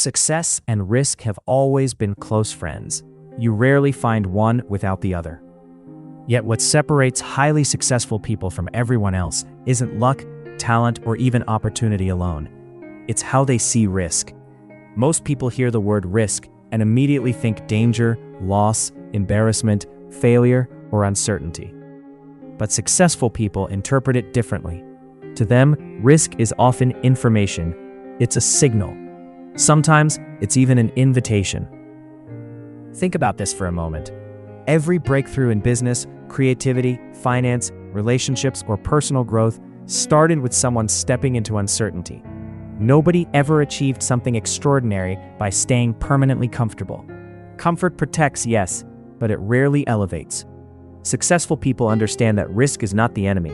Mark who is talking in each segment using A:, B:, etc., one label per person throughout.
A: Success and risk have always been close friends. You rarely find one without the other. Yet what separates highly successful people from everyone else isn't luck, talent, or even opportunity alone. It's how they see risk. Most people hear the word risk and immediately think danger, loss, embarrassment, failure, or uncertainty. But successful people interpret it differently. To them, risk is often information. It's a signal. Sometimes it's even an invitation. Think about this for a moment. Every breakthrough in business, creativity, finance, relationships, or personal growth started with someone stepping into uncertainty. Nobody ever achieved something extraordinary by staying permanently comfortable. Comfort protects, yes, but it rarely elevates. Successful people understand that risk is not the enemy.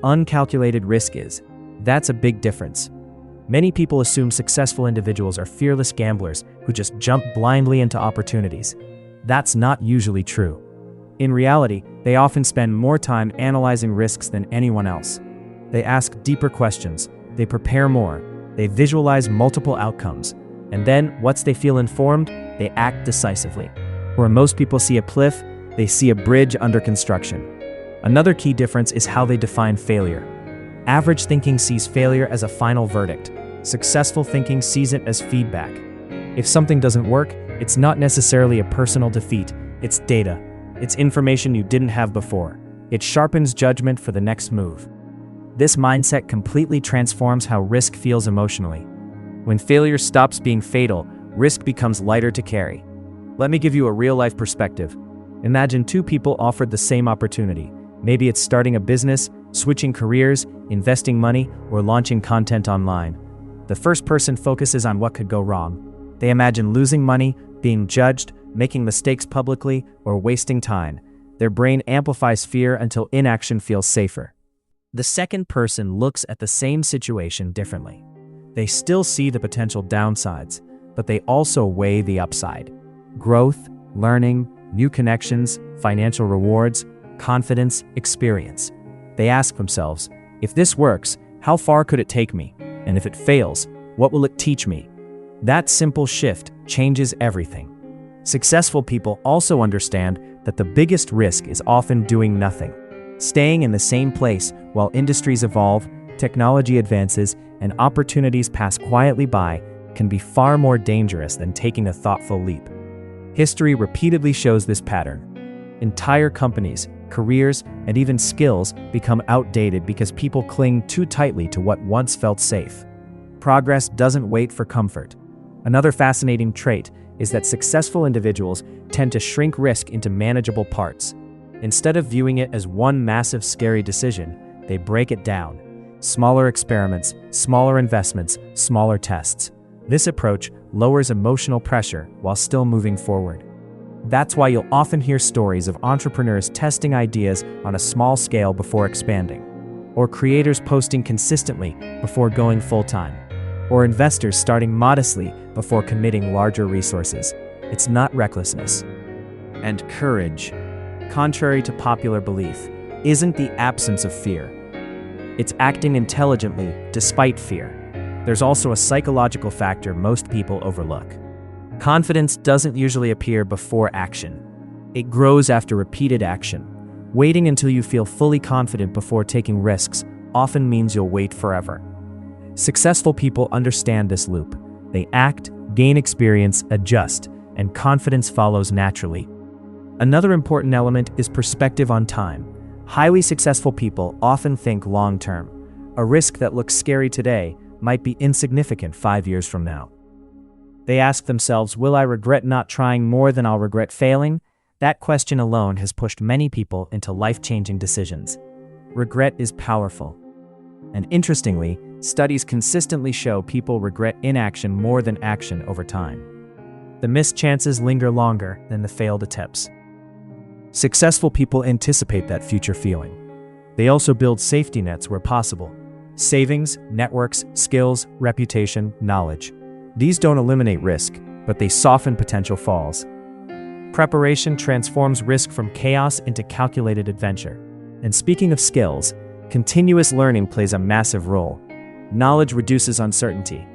A: Uncalculated risk is. That's a big difference. Many people assume successful individuals are fearless gamblers who just jump blindly into opportunities. That's not usually true. In reality, they often spend more time analyzing risks than anyone else. They ask deeper questions, they prepare more, they visualize multiple outcomes, and then, once they feel informed, they act decisively. Where most people see a cliff, they see a bridge under construction. Another key difference is how they define failure. Average thinking sees failure as a final verdict. Successful thinking sees it as feedback. If something doesn't work, it's not necessarily a personal defeat, it's data. It's information you didn't have before. It sharpens judgment for the next move. This mindset completely transforms how risk feels emotionally. When failure stops being fatal, risk becomes lighter to carry. Let me give you a real-life perspective. Imagine two people offered the same opportunity. Maybe it's starting a business, switching careers, investing money, or launching content online. The first person focuses on what could go wrong. They imagine losing money, being judged, making mistakes publicly, or wasting time. Their brain amplifies fear until inaction feels safer. The second person looks at the same situation differently. They still see the potential downsides, but they also weigh the upside. Growth, learning, new connections, financial rewards, confidence, experience. They ask themselves, if this works, how far could it take me? And if it fails, what will it teach me? That simple shift changes everything. Successful people also understand that the biggest risk is often doing nothing. Staying in the same place while industries evolve, technology advances, and opportunities pass quietly by can be far more dangerous than taking a thoughtful leap. History repeatedly shows this pattern. Entire companies, careers, and even skills become outdated because people cling too tightly to what once felt safe. Progress doesn't wait for comfort. Another fascinating trait is that successful individuals tend to shrink risk into manageable parts. Instead of viewing it as one massive scary decision, they break it down. Smaller experiments, smaller investments, smaller tests. This approach lowers emotional pressure while still moving forward. That's why you'll often hear stories of entrepreneurs testing ideas on a small scale before expanding, or creators posting consistently before going full-time, or investors starting modestly before committing larger resources. It's not recklessness. And courage, contrary to popular belief, isn't the absence of fear. It's acting intelligently despite fear. There's also a psychological factor most people overlook. Confidence doesn't usually appear before action. It grows after repeated action. Waiting until you feel fully confident before taking risks often means you'll wait forever. Successful people understand this loop. They act, gain experience, adjust, and confidence follows naturally. Another important element is perspective on time. Highly successful people often think long-term. A risk that looks scary today might be insignificant 5 years from now. They ask themselves, will I regret not trying more than I'll regret failing? That question alone has pushed many people into life-changing decisions. Regret is powerful. And interestingly, studies consistently show people regret inaction more than action over time. The missed chances linger longer than the failed attempts. Successful people anticipate that future feeling. They also build safety nets where possible. Savings, networks, skills, reputation, knowledge. These don't eliminate risk, but they soften potential falls. Preparation transforms risk from chaos into calculated adventure. And speaking of skills, continuous learning plays a massive role. Knowledge reduces uncertainty.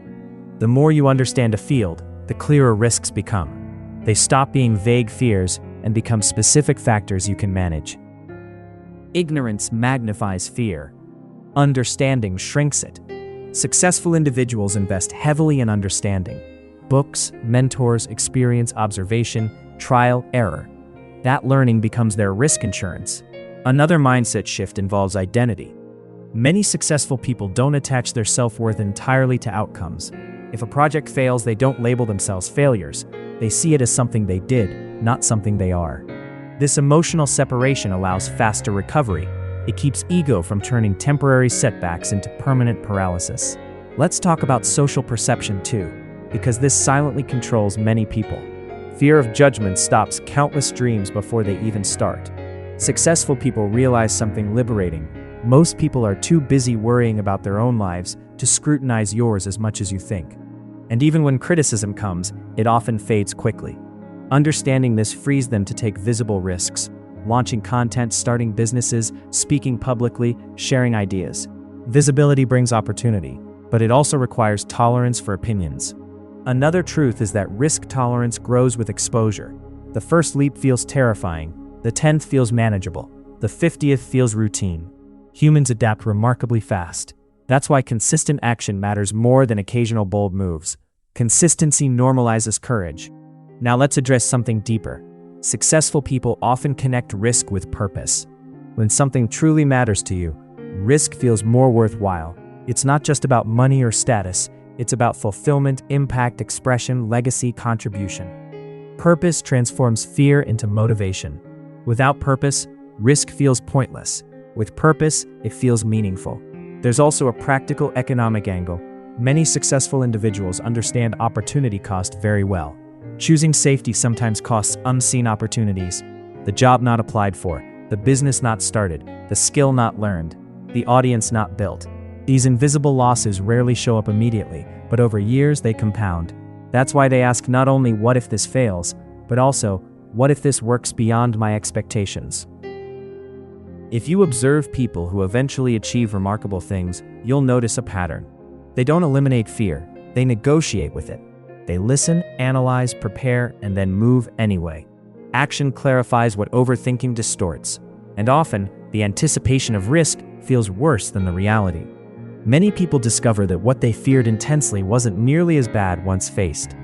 A: The more you understand a field, the clearer risks become. They stop being vague fears and become specific factors you can manage. Ignorance magnifies fear. Understanding shrinks it. Successful individuals invest heavily in understanding. Books, mentors, experience, observation, trial, error. That learning becomes their risk insurance. Another mindset shift involves identity. Many successful people don't attach their self-worth entirely to outcomes. If a project fails, they don't label themselves failures. They see it as something they did, not something they are. This emotional separation allows faster recovery. It keeps ego from turning temporary setbacks into permanent paralysis. Let's talk about social perception too, because this silently controls many people. Fear of judgment stops countless dreams before they even start. Successful people realize something liberating. Most people are too busy worrying about their own lives to scrutinize yours as much as you think. And even when criticism comes, it often fades quickly. Understanding this frees them to take visible risks, launching content, starting businesses, speaking publicly, sharing ideas. Visibility brings opportunity, but it also requires tolerance for opinions. Another truth is that risk tolerance grows with exposure. The first leap feels terrifying, the 10th feels manageable, the 50th feels routine. Humans adapt remarkably fast. That's why consistent action matters more than occasional bold moves. Consistency normalizes courage. Now let's address something deeper. Successful people often connect risk with purpose. When something truly matters to you, risk feels more worthwhile. It's not just about money or status, it's about fulfillment, impact, expression, legacy, contribution. Purpose transforms fear into motivation. Without purpose, risk feels pointless. With purpose, it feels meaningful. There's also a practical economic angle. Many successful individuals understand opportunity cost very well. Choosing safety sometimes costs unseen opportunities. The job not applied for, the business not started, the skill not learned, the audience not built. These invisible losses rarely show up immediately, but over years they compound. That's why they ask not only what if this fails, but also, what if this works beyond my expectations? If you observe people who eventually achieve remarkable things, you'll notice a pattern. They don't eliminate fear, they negotiate with it. They listen, analyze, prepare, and then move anyway. Action clarifies what overthinking distorts, and often, the anticipation of risk feels worse than the reality. Many people discover that what they feared intensely wasn't nearly as bad once faced.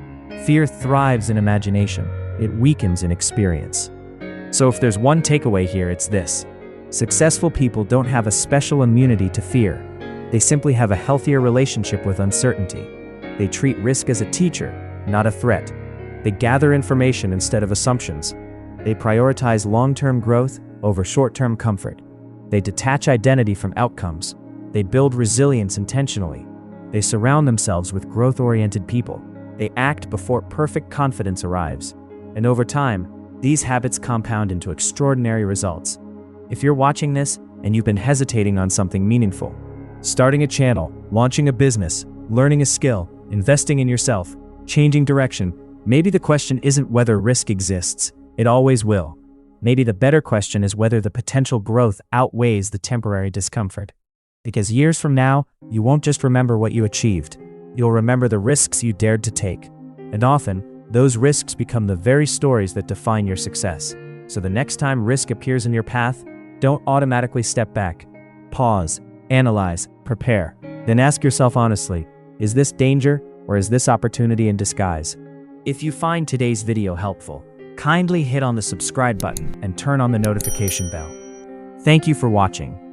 A: Fear thrives in imagination, it weakens in experience. So if there's one takeaway here, it's this. Successful people don't have a special immunity to fear. They simply have a healthier relationship with uncertainty. They treat risk as a teacher, not a threat. They gather information instead of assumptions. They prioritize long-term growth over short-term comfort. They detach identity from outcomes. They build resilience intentionally. They surround themselves with growth-oriented people. They act before perfect confidence arrives. And over time, these habits compound into extraordinary results. If you're watching this and you've been hesitating on something meaningful, starting a channel, launching a business, learning a skill, investing in yourself, changing direction, maybe the question isn't whether risk exists, it always will. Maybe the better question is whether the potential growth outweighs the temporary discomfort. Because years from now, you won't just remember what you achieved, you'll remember the risks you dared to take. And often, those risks become the very stories that define your success. So the next time risk appears in your path, don't automatically step back. Pause, analyze, prepare. Then ask yourself honestly, is this danger or is this opportunity in disguise? If you find today's video helpful, kindly hit on the subscribe button and turn on the notification bell. Thank you for watching.